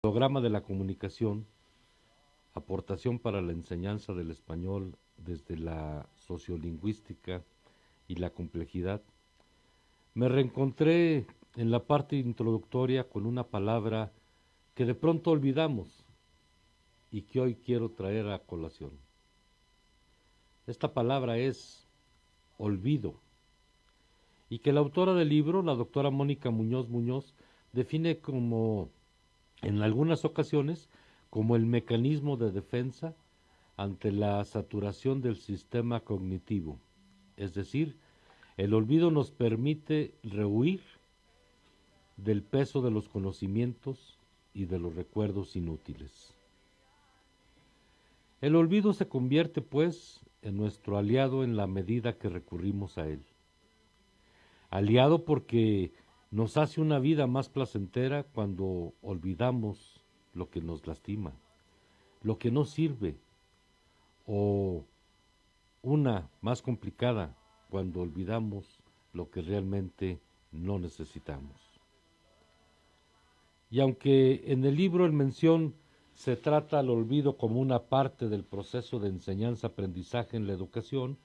Programa de la comunicación, aportación para la enseñanza del español desde la sociolingüística y la complejidad, me reencontré en la parte introductoria con una palabra que de pronto olvidamos y que hoy quiero traer a colación. Esta palabra es olvido, y que la autora del libro, la doctora Mónica Muñoz Muñoz, define como, en algunas ocasiones, como el mecanismo de defensa ante la saturación del sistema cognitivo. Es decir, el olvido nos permite rehuir del peso de los conocimientos y de los recuerdos inútiles. El olvido se convierte, pues, en nuestro aliado en la medida que recurrimos a él. Aliado porque nos hace una vida más placentera cuando olvidamos lo que nos lastima, lo que no sirve, o una más complicada, cuando olvidamos lo que realmente no necesitamos. Y aunque en el libro en mención se trata al olvido como una parte del proceso de enseñanza-aprendizaje en la educación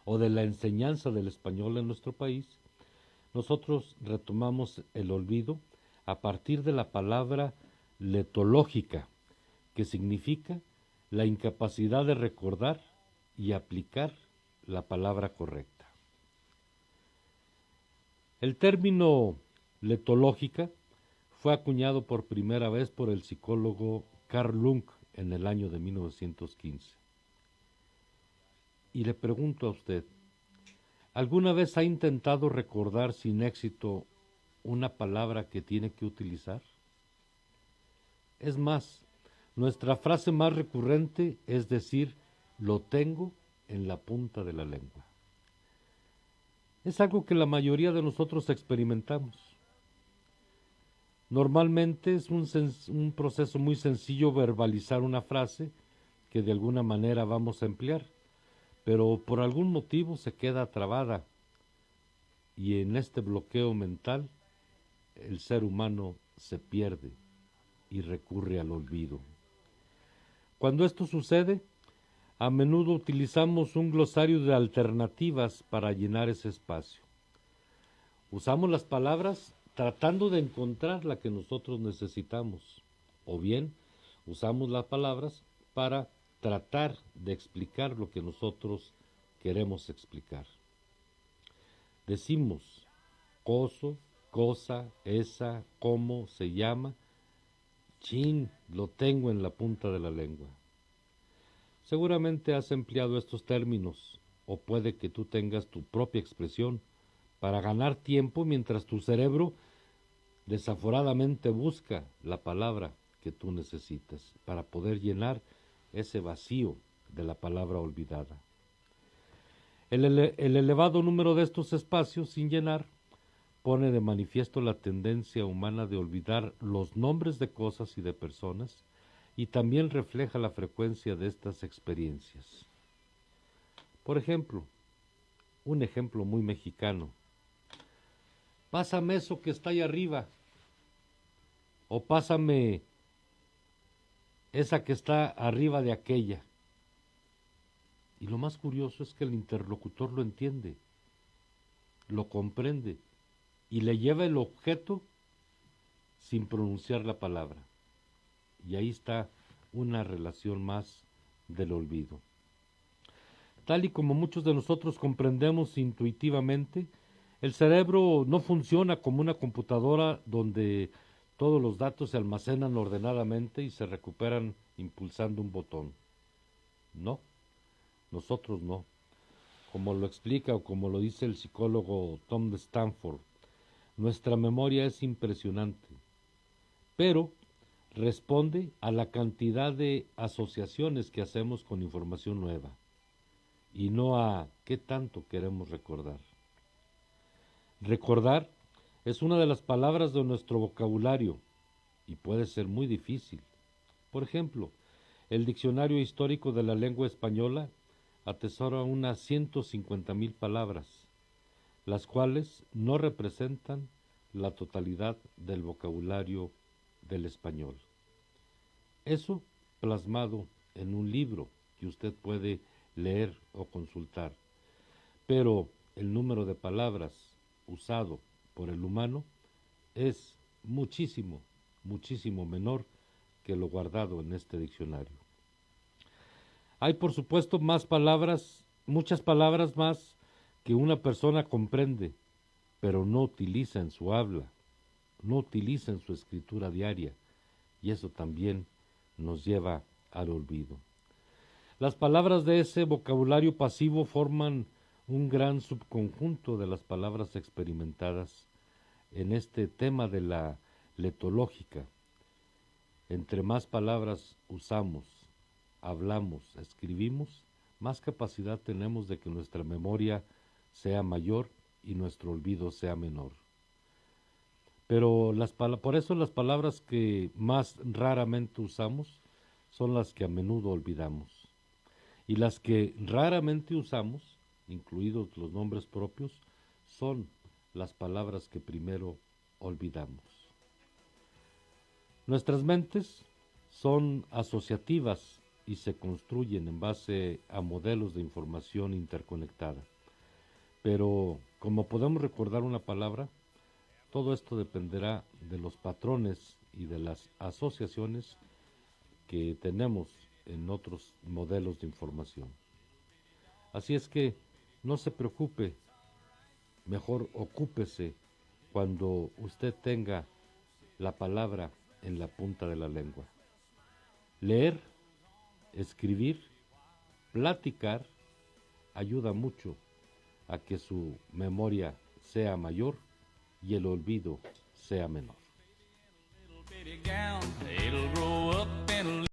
o de la enseñanza del español en nuestro país, nosotros retomamos el olvido a partir de la palabra letológica, que significa la incapacidad de recordar y aplicar la palabra correcta. El término letológica fue acuñado por primera vez por el psicólogo Carl Jung en el año de 1915. Y le pregunto a usted, ¿alguna vez ha intentado recordar sin éxito una palabra que tiene que utilizar? Es más, nuestra frase más recurrente es decir, lo tengo en la punta de la lengua. Es algo que la mayoría de nosotros experimentamos. Normalmente es un proceso muy sencillo verbalizar una frase que de alguna manera vamos a emplear, pero por algún motivo se queda trabada y en este bloqueo mental el ser humano se pierde y recurre al olvido. Cuando esto sucede, a menudo utilizamos un glosario de alternativas para llenar ese espacio. Usamos las palabras tratando de encontrar la que nosotros necesitamos, o bien usamos las palabras para tratar de explicar lo que nosotros queremos explicar. Decimos coso, cosa, esa, cómo, se llama. Chin, lo tengo en la punta de la lengua. Seguramente has empleado estos términos, o puede que tú tengas tu propia expresión para ganar tiempo mientras tu cerebro desaforadamente busca la palabra que tú necesitas para poder llenar ese vacío de la palabra olvidada. El elevado número de estos espacios sin llenar pone de manifiesto la tendencia humana de olvidar los nombres de cosas y de personas, y también refleja la frecuencia de estas experiencias. Por ejemplo, un ejemplo muy mexicano: pásame eso que está ahí arriba, o pásame esa que está arriba de aquella. Y lo más curioso es que el interlocutor lo entiende, lo comprende y le lleva el objeto sin pronunciar la palabra. Y ahí está una relación más del olvido. Tal y como muchos de nosotros comprendemos intuitivamente, el cerebro no funciona como una computadora donde todos los datos se almacenan ordenadamente y se recuperan impulsando un botón. No, nosotros no. Como lo explica o como lo dice el psicólogo Tom de Stanford, nuestra memoria es impresionante, pero responde a la cantidad de asociaciones que hacemos con información nueva y no a qué tanto queremos recordar. Recordar es una de las palabras de nuestro vocabulario y puede ser muy difícil. Por ejemplo, el Diccionario Histórico de la Lengua Española atesora unas 150,000 palabras, las cuales no representan la totalidad del vocabulario del español. Eso plasmado en un libro que usted puede leer o consultar. Pero el número de palabras usado por el humano es muchísimo, muchísimo menor que lo guardado en este diccionario. Hay, por supuesto, más palabras, muchas palabras más que una persona comprende, pero no utiliza en su habla, no utiliza en su escritura diaria, y eso también nos lleva al olvido. Las palabras de ese vocabulario pasivo forman un gran subconjunto de las palabras experimentadas en este tema de la letológica. Entre más palabras usamos, hablamos, escribimos, más capacidad tenemos de que nuestra memoria sea mayor y nuestro olvido sea menor. Pero por eso las palabras que más raramente usamos son las que a menudo olvidamos. Y las que raramente usamos, incluidos los nombres propios, son las palabras que primero olvidamos. Nuestras mentes son asociativas y se construyen en base a modelos de información interconectada. Pero como podemos recordar una palabra, todo esto dependerá de los patrones y de las asociaciones que tenemos en otros modelos de información. Así es que no se preocupe, mejor ocúpese cuando usted tenga la palabra en la punta de la lengua. Leer, escribir, platicar ayuda mucho a que su memoria sea mayor y el olvido sea menor.